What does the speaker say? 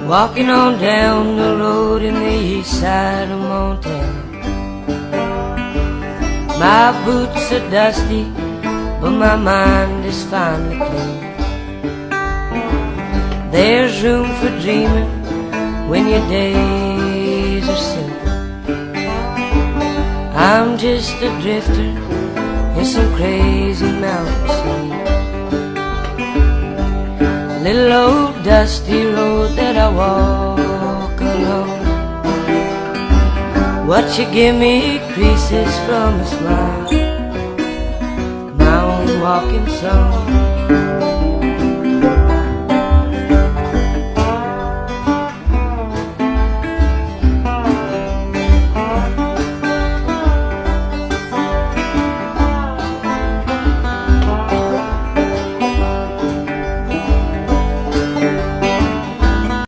Walking on down the road in the east side of Montana. My boots are dusty, but my mind is finely clean. There's room for dreaming when your days are simple. I'm just a drifter in some crazy mountain scene. Little old dusty road that I walk alone. What you give me creases from a smile, my own walking song.